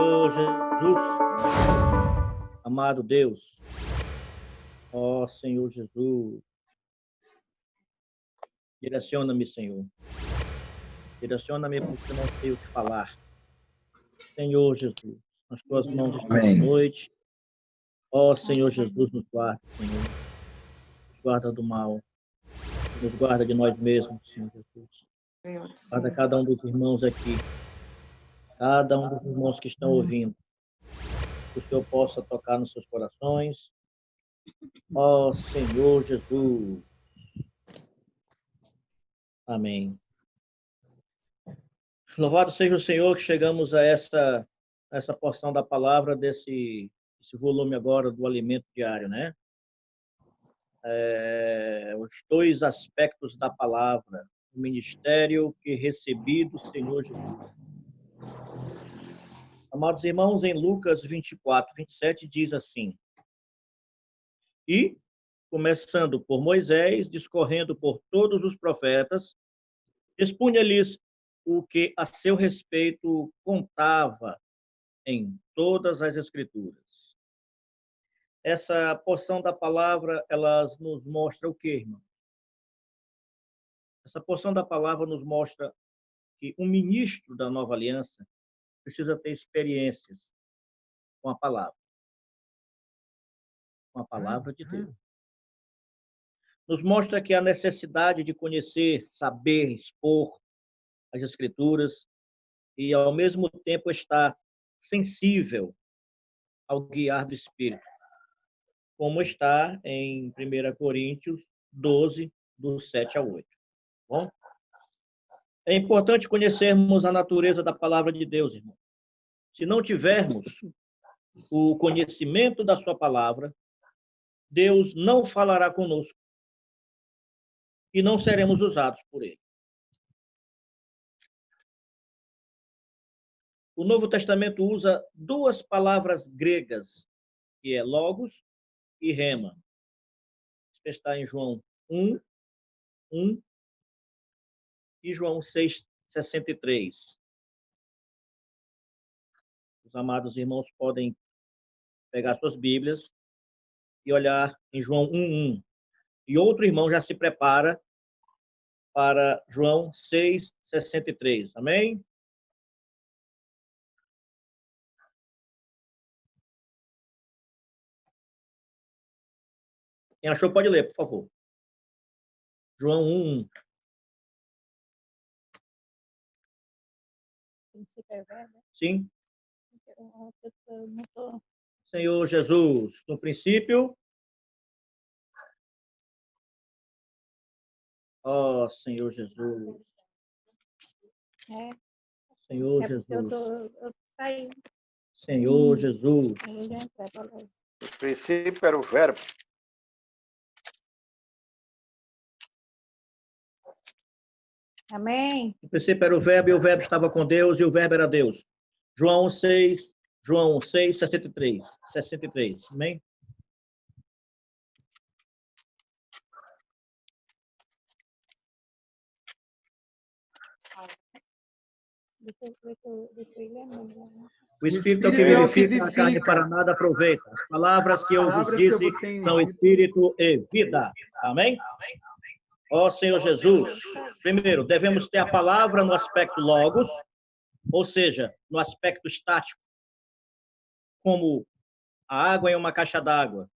Senhor Jesus, amado Deus, ó Senhor Jesus, direciona-me, Senhor. Direciona-me porque não sei o que falar. Senhor Jesus, nas tuas mãos estão essa Amém. noite. Ó Senhor Jesus, nos guarda, Senhor. Nos guarda do mal. Nos guarda de nós mesmos, Senhor Jesus. Guarda cada um dos irmãos aqui. Cada um dos irmãos que estão ouvindo. Que o Senhor possa tocar nos seus corações. Ó Senhor Jesus. Amém. Louvado seja o Senhor que chegamos a essa porção da palavra desse volume agora do alimento diário, né? Os dois aspectos da palavra, o ministério que recebi do Senhor Jesus. Amados irmãos, em Lucas 24, 27 diz assim: E, começando por Moisés, discorrendo por todos os profetas, expunha-lhes o que a seu respeito contava em todas as Escrituras. Essa porção da palavra, ela nos mostra o quê, irmão? Essa porção da palavra nos mostra que um ministro da nova aliança precisa ter experiências com a palavra de Deus. Nos mostra que a necessidade de conhecer, saber, expor as Escrituras e, ao mesmo tempo, estar sensível ao guiar do Espírito, como está em 1 Coríntios 12, do 7 ao 8. Bom? É importante conhecermos a natureza da palavra de Deus, irmão. Se não tivermos o conhecimento da sua palavra, Deus não falará conosco e não seremos usados por ele. O Novo Testamento usa duas palavras gregas, que é logos e rema. Isso está em João 1, 1 e João 6, 63. Os amados irmãos podem pegar suas Bíblias e olhar em João 1, 1. E outro irmão já se prepara para João 6, 63. Amém? Quem achou pode ler, por favor. João 1, 1. Sim. Senhor Jesus, no princípio. Ó Senhor Jesus. Senhor Jesus. Senhor Jesus. No princípio era o verbo. Amém. No princípio era o verbo, e o verbo estava com Deus, e o verbo era Deus. João 6, 63. 63. Amém? O Espírito é o que vivifica, a carne para nada aproveita. As palavras que eu vos disse são Espírito e vida. Amém? Ó Senhor Jesus, primeiro, devemos ter a palavra no aspecto logos, ou seja, no aspecto estático, como a água em uma caixa d'água,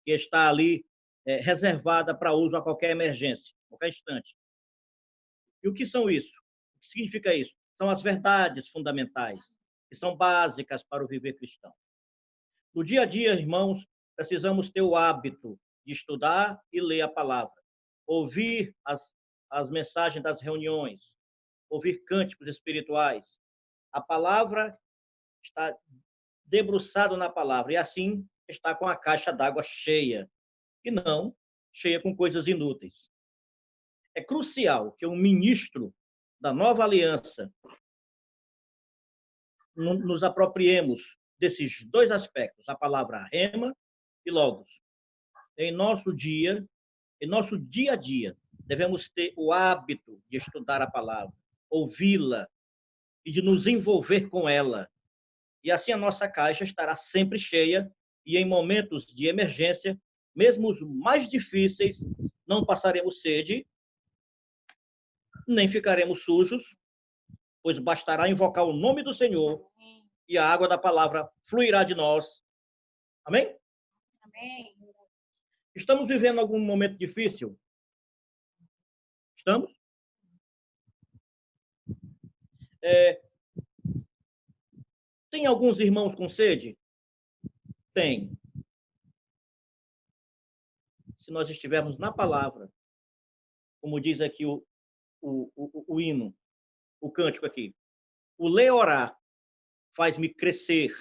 que está ali reservada para uso a qualquer emergência, qualquer instante. E o que são isso? O que significa isso? São as verdades fundamentais, que são básicas para o viver cristão. No dia a dia, irmãos, precisamos ter o hábito de estudar e ler a palavra, ouvir as mensagens das reuniões, ouvir cânticos espirituais. A palavra está debruçado na palavra, e assim está com a caixa d'água cheia, e não cheia com coisas inúteis. É crucial que um ministro da nova aliança nos apropriemos desses dois aspectos, a palavra rema e logos. Em nosso dia a dia, devemos ter o hábito de estudar a palavra, ouvi-la e de nos envolver com ela. E assim a nossa caixa estará sempre cheia e em momentos de emergência, mesmo os mais difíceis, não passaremos sede, nem ficaremos sujos, pois bastará invocar o nome do Senhor e a água da palavra fluirá de nós. Amém? Amém. Estamos vivendo algum momento difícil? Estamos? Tem alguns irmãos com sede? Tem. Se nós estivermos na palavra, como diz aqui o hino, o cântico aqui, o ler orar faz-me crescer.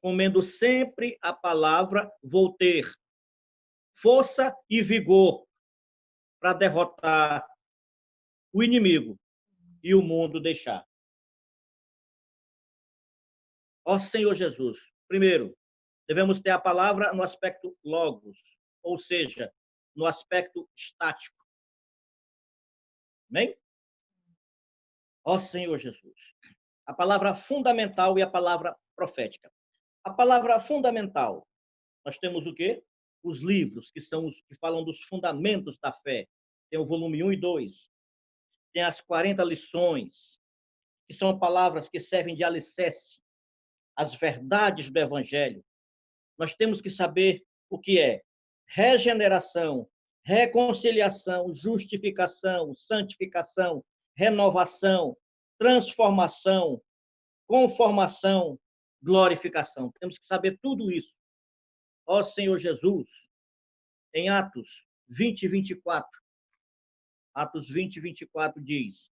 Comendo sempre a palavra, vou ter força e vigor para derrotar o inimigo e o mundo deixar. Ó Senhor Jesus, primeiro, devemos ter a palavra no aspecto logos, ou seja, no aspecto estático. Amém? Ó Senhor Jesus, a palavra fundamental e a palavra profética. A palavra fundamental, nós temos o quê? Os livros, que são os que falam dos fundamentos da fé. Tem o volume 1 e 2. Tem as 40 lições, que são palavras que servem de alicerce às verdades do Evangelho. Nós temos que saber o que é regeneração, reconciliação, justificação, santificação, renovação, transformação, conformação, glorificação. Temos que saber tudo isso. Ó Senhor Jesus, em Atos 20 e 24, Atos 20 e 24 diz,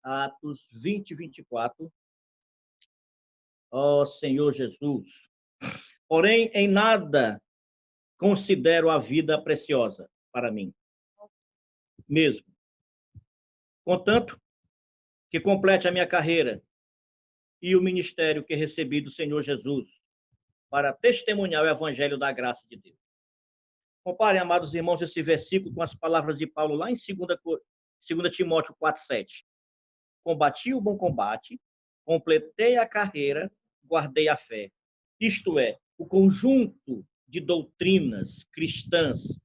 Atos 20 e 24, ó Senhor Jesus, porém em nada considero a vida preciosa para mim, mesmo. Contanto que complete a minha carreira e o ministério que recebi do Senhor Jesus para testemunhar o evangelho da graça de Deus. Comparem, amados irmãos, esse versículo com as palavras de Paulo lá em 2 Timóteo 4:7. Combati o bom combate, completei a carreira, guardei a fé. Isto é, o conjunto de doutrinas cristãs.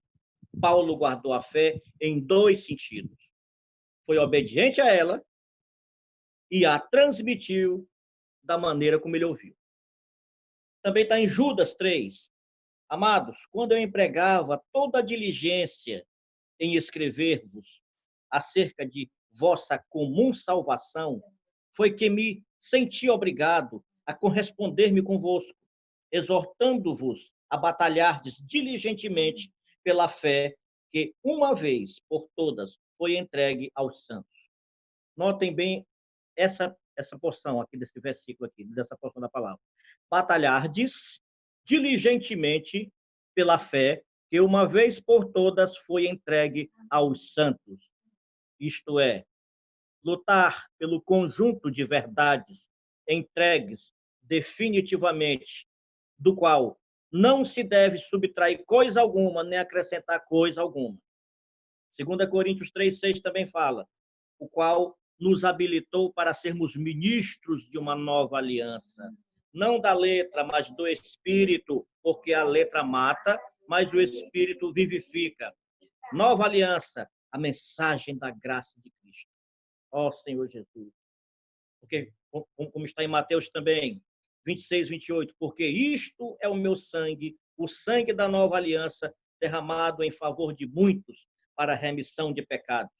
Paulo guardou a fé em dois sentidos. Foi obediente a ela e a transmitiu da maneira como ele ouviu. Também está em Judas 3. Amados, quando eu empregava toda a diligência em escrever-vos acerca de vossa comum salvação, foi que me senti obrigado a corresponder-me convosco, exortando-vos a batalhardes diligentemente pela fé que uma vez por todas foi entregue aos santos. Notem bem essa porção aqui desse versículo aqui, dessa porção da palavra. Batalhardes diligentemente pela fé que uma vez por todas foi entregue aos santos. Isto é, lutar pelo conjunto de verdades entregues definitivamente, do qual não se deve subtrair coisa alguma, nem acrescentar coisa alguma. 2 Coríntios 3:6 também fala, o qual nos habilitou para sermos ministros de uma nova aliança. Não da letra, mas do Espírito, porque a letra mata, mas o Espírito vivifica. Nova aliança, a mensagem da graça de Cristo. Ó Senhor Jesus. Porque, como está em Mateus também, 26, 28, porque isto é o meu sangue, o sangue da nova aliança, derramado em favor de muitos para a remissão de pecados.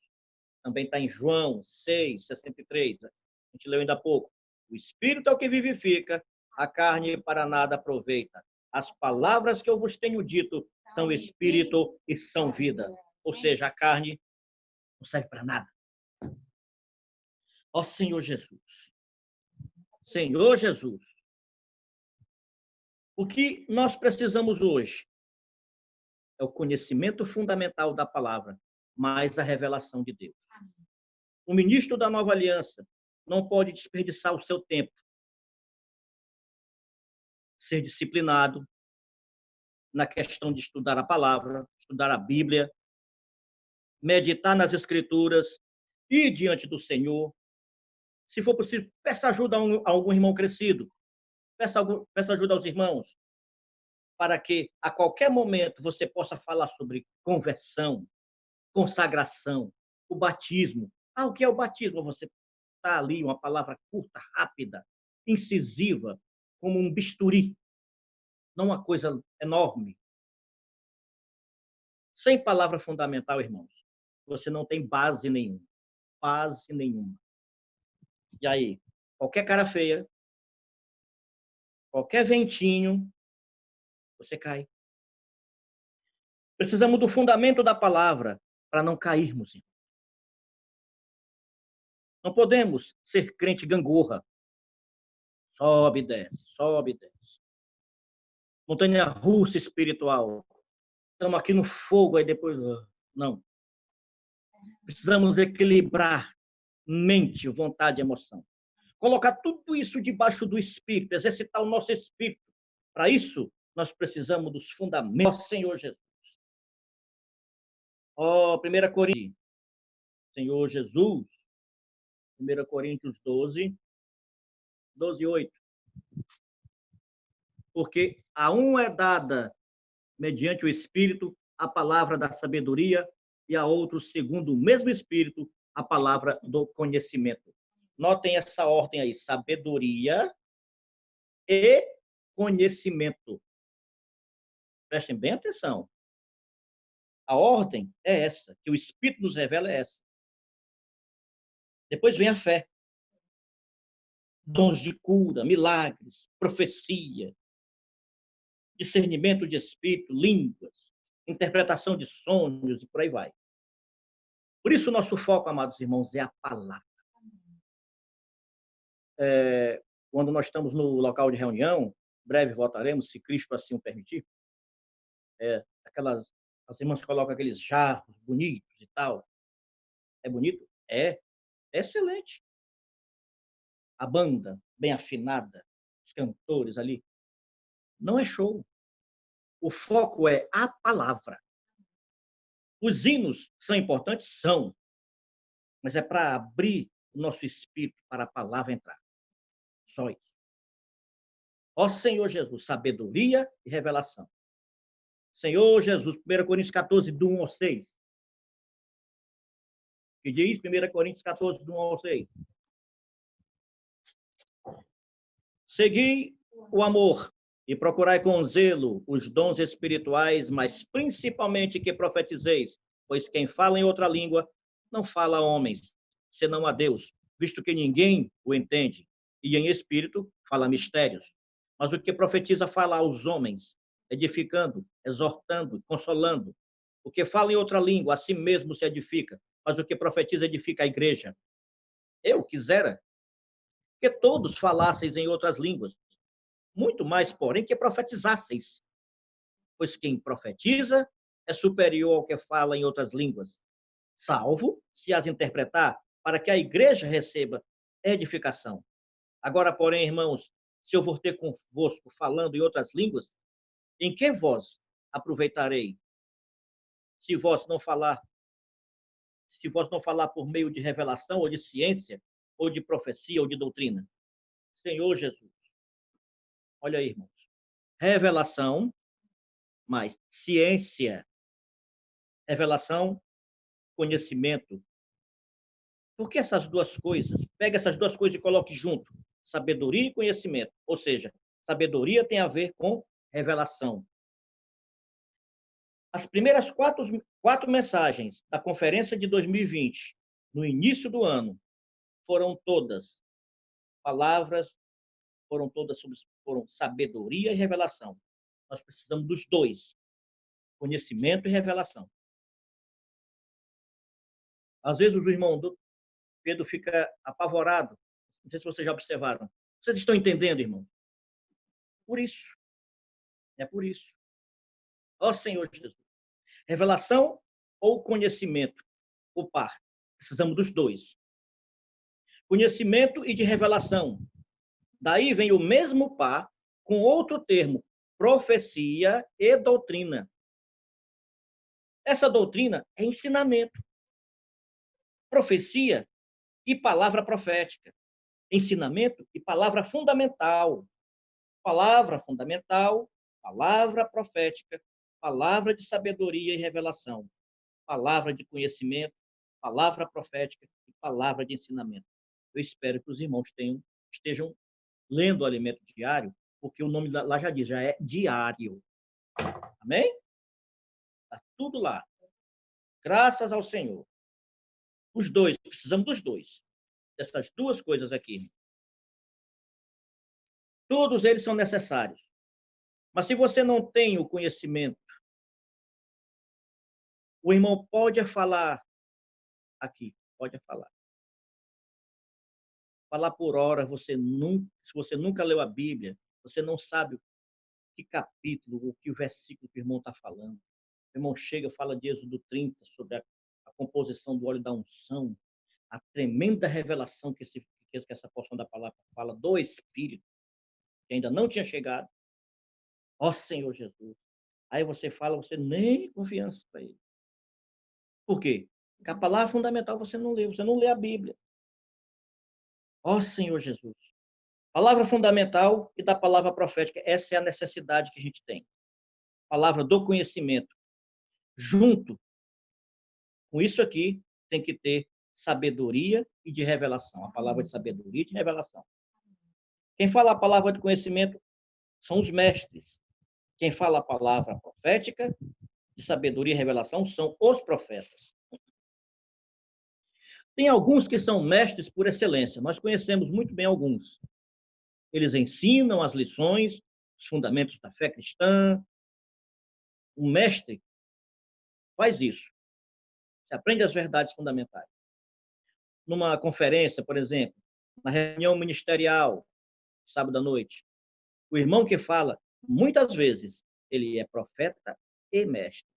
Também está em João 6, 63. A gente leu ainda há pouco. O Espírito é o que vivifica, a carne para nada aproveita. As palavras que eu vos tenho dito são Espírito e são vida. Ou seja, a carne não serve para nada. Ó Senhor Jesus. Senhor Jesus. O que nós precisamos hoje é o conhecimento fundamental da palavra, mais a revelação de Deus. O ministro da nova aliança não pode desperdiçar o seu tempo. Ser disciplinado na questão de estudar a palavra, estudar a Bíblia, meditar nas Escrituras, ir diante do Senhor, Se for possível, peça ajuda a algum irmão crescido. Peça ajuda aos irmãos, para que a qualquer momento você possa falar sobre conversão, consagração, o batismo. O que é o batismo? Você está ali, uma palavra curta, rápida, incisiva, como um bisturi, não uma coisa enorme. Sem palavra fundamental, irmãos, você não tem base nenhuma. Base nenhuma. E aí, qualquer cara feia, qualquer ventinho, você cai. Precisamos do fundamento da palavra para não cairmos. Não podemos ser crente gangorra. Sobe e desce, sobe e desce. Montanha russa espiritual. Estamos aqui no fogo, aí depois... Não. Precisamos equilibrar mente, vontade e emoção. Colocar tudo isso debaixo do Espírito, exercitar o nosso Espírito. Para isso, nós precisamos dos fundamentos, Senhor Jesus. 1 Coríntios, Senhor Jesus, 1 Coríntios 12, 8. Porque a um é dada, mediante o Espírito, a palavra da sabedoria, e a outro, segundo o mesmo Espírito, a palavra do conhecimento. Notem essa ordem aí, sabedoria e conhecimento. Prestem bem atenção. A ordem é essa, que o Espírito nos revela é essa. Depois vem a fé. Dons de cura, milagres, profecia, discernimento de espírito, línguas, interpretação de sonhos e por aí vai. Por isso, nosso foco, amados irmãos, é a palavra. Quando nós estamos no local de reunião, breve voltaremos, se Cristo assim o permitir, as irmãs colocam aqueles jarros bonitos e tal. É bonito? É excelente. A banda bem afinada, os cantores ali. Não é show. O foco é a palavra. Os hinos são importantes? São. Mas é para abrir o nosso espírito para a palavra entrar. Só isso. Ó Senhor Jesus, sabedoria e revelação. Senhor Jesus, 1 Coríntios 14, do 1 ao 6. Que diz 1 Coríntios 14, do 1 ao 6. Segui o amor e procurai com zelo os dons espirituais, mas principalmente que profetizeis, pois quem fala em outra língua não fala a homens, senão a Deus, visto que ninguém o entende, e em espírito fala mistérios. Mas o que profetiza fala aos homens, edificando, exortando, consolando. O que fala em outra língua, a si mesmo se edifica, mas o que profetiza edifica a igreja. Eu quisera que todos falasseis em outras línguas, muito mais, porém, que profetizasseis, pois quem profetiza é superior ao que fala em outras línguas, salvo se as interpretar, para que a igreja receba edificação. Agora, porém, irmãos, se eu for ter convosco falando em outras línguas, em que vós aproveitarei? Se vós não falar por meio de revelação ou de ciência, ou de profecia ou de doutrina. Senhor Jesus. Olha aí, irmãos. Revelação, mais ciência. Revelação, conhecimento. Por que essas duas coisas? Pega essas duas coisas e coloque junto. Sabedoria e conhecimento. Ou seja, sabedoria tem a ver com revelação. As primeiras quatro mensagens da conferência de 2020, no início do ano, foram todas palavras, foram sabedoria e revelação. Nós precisamos dos dois, conhecimento e revelação. Às vezes o irmão Pedro fica apavorado. Não sei se vocês já observaram. Vocês estão entendendo, irmão? Por isso. É por isso. Ó Senhor Jesus. Revelação ou conhecimento? O par. Precisamos dos dois. Conhecimento e de revelação. Daí vem o mesmo par com outro termo, profecia e doutrina. Essa doutrina é ensinamento. Profecia e palavra profética. ensinamento e palavra fundamental. Palavra fundamental, palavra profética, palavra de sabedoria e revelação, palavra de conhecimento, palavra profética e palavra de ensinamento. Eu espero que os irmãos estejam lendo o alimento diário, porque o nome lá já diz, já é diário. Amém? Está tudo lá. Graças ao Senhor. Os dois, precisamos dos dois. Dessas duas coisas aqui. Todos eles são necessários. Mas se você não tem o conhecimento, o irmão pode falar aqui, pode falar. Falar por hora, se você nunca leu a Bíblia, você não sabe que capítulo, ou que versículo que o irmão está falando. O irmão chega, fala de Êxodo 30, sobre a composição do óleo da unção, a tremenda revelação que essa porção da palavra fala do Espírito, que ainda não tinha chegado. Ó Senhor Jesus. Aí você fala, você nem confiança para ele. Por quê? Porque a palavra fundamental você não lê a Bíblia. Ó Senhor Jesus. Palavra fundamental e da palavra profética, essa é a necessidade que a gente tem. Palavra do conhecimento. Junto com isso aqui, tem que ter sabedoria e de revelação. A palavra de sabedoria e de revelação. Quem fala a palavra de conhecimento são os mestres. Quem fala a palavra profética, de sabedoria e revelação, são os profetas. Tem alguns que são mestres por excelência. Nós conhecemos muito bem alguns. Eles ensinam as lições, os fundamentos da fé cristã. O mestre faz isso. Você aprende as verdades fundamentais. Numa conferência, por exemplo, na reunião ministerial, sábado à noite, o irmão que fala, muitas vezes, ele é profeta e mestre.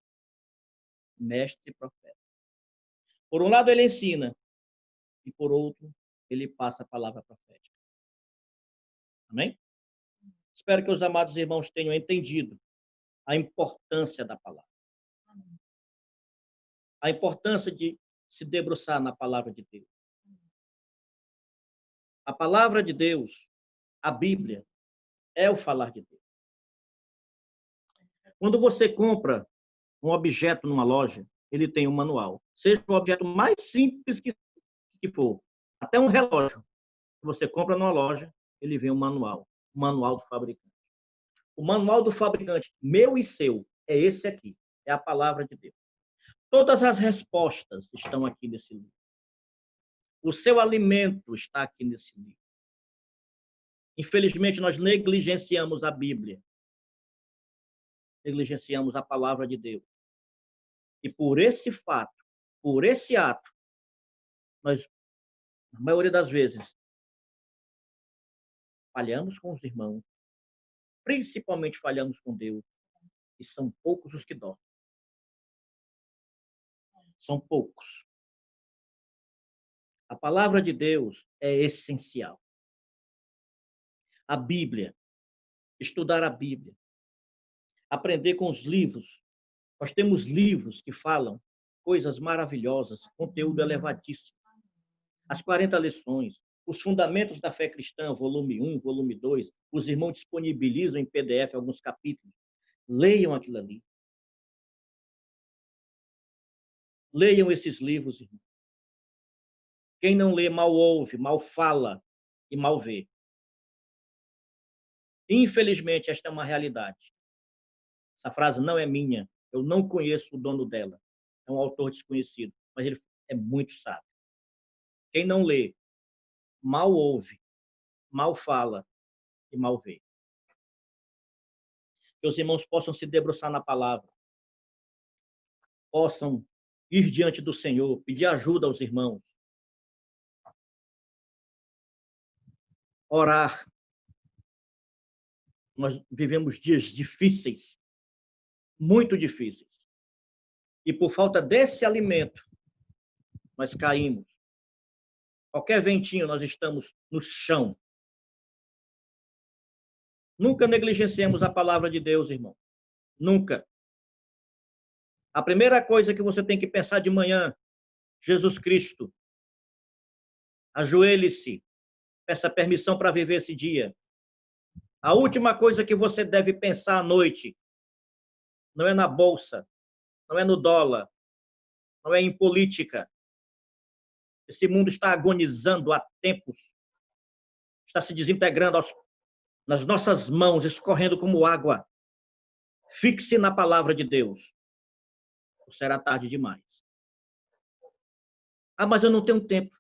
Mestre e profeta. Por um lado, ele ensina, e por outro, ele passa a palavra profética. Amém? Espero que os amados irmãos tenham entendido a importância da palavra. A importância de se debruçar na palavra de Deus. A palavra de Deus, a Bíblia, é o falar de Deus. Quando você compra um objeto numa loja, ele tem um manual. Seja o objeto mais simples que for, até um relógio. Se você compra numa loja, ele vem um manual. O manual do fabricante. O manual do fabricante, meu e seu, é esse aqui. É a palavra de Deus. Todas as respostas estão aqui nesse livro. O seu alimento está aqui nesse livro. Infelizmente, nós negligenciamos a Bíblia. Negligenciamos a palavra de Deus. E por esse fato, por esse ato, nós, na maioria das vezes, falhamos com os irmãos, principalmente falhamos com Deus, e são poucos os que dormem. São poucos. A palavra de Deus é essencial. A Bíblia, estudar a Bíblia, aprender com os livros. Nós temos livros que falam coisas maravilhosas, conteúdo elevadíssimo. As 40 lições, os fundamentos da fé cristã, volume 1, volume 2, os irmãos disponibilizam em PDF alguns capítulos. Leiam aquilo ali. Leiam esses livros, irmãos. Quem não lê, mal ouve, mal fala e mal vê. Infelizmente, esta é uma realidade. Essa frase não é minha. Eu não conheço o dono dela. É um autor desconhecido, mas ele é muito sábio. Quem não lê, mal ouve, mal fala e mal vê. Que os irmãos possam se debruçar na palavra, possam ir diante do Senhor, pedir ajuda aos irmãos, orar. Nós vivemos dias difíceis, muito difíceis. E por falta desse alimento, nós caímos. Qualquer ventinho, nós estamos no chão. Nunca negligenciemos a palavra de Deus, irmão. Nunca. A primeira coisa que você tem que pensar de manhã, Jesus Cristo. Ajoelhe-se. Peça permissão para viver esse dia. A última coisa que você deve pensar à noite não é na bolsa, não é no dólar, não é em política. Esse mundo está agonizando há tempos, está se desintegrando nas nossas mãos, escorrendo como água. Fixe na palavra de Deus. Ou será tarde demais. Ah, mas eu não tenho tempo.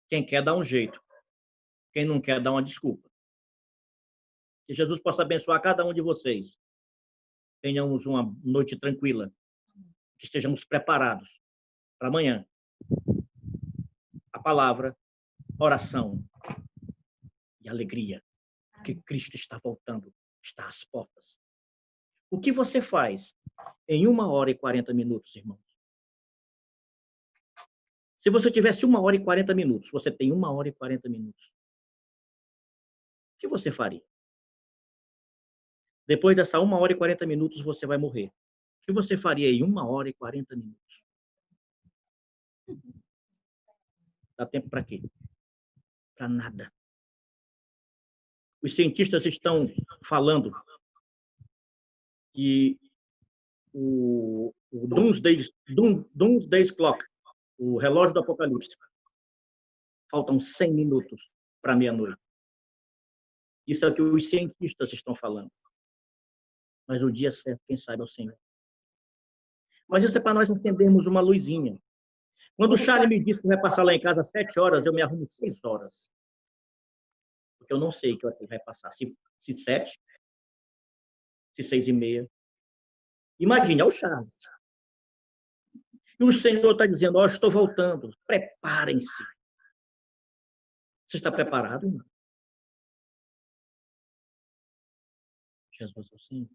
Quem quer dá um jeito. Quem não quer dá uma desculpa. Que Jesus possa abençoar cada um de vocês. Tenhamos uma noite tranquila. Que estejamos preparados para amanhã. A palavra, oração e alegria. Que Cristo está voltando, está às portas. O que você faz em 1h40 irmãos? Se você tivesse 1h40, você tem 1h40. O que você faria? Depois dessa 1h40, você vai morrer. O que você faria em 1h40? Dá tempo para quê? Para nada. Os cientistas estão falando que o Doomsday Clock, o relógio do apocalipse, faltam 100 minutos para meia-noite. Isso é o que os cientistas estão falando. Mas o dia certo, quem sabe, é o Senhor. Mas isso é para nós acendermos uma luzinha. Quando o Charlie me disse que vai passar lá em casa às 7 horas, eu me arrumo 6 horas. Porque eu não sei que hora ele vai passar. Se 7, se 6h30. Imagine, é o Charles. E o Senhor está dizendo, estou voltando. Preparem-se. Você está preparado, irmão? Jesus é o Senhor.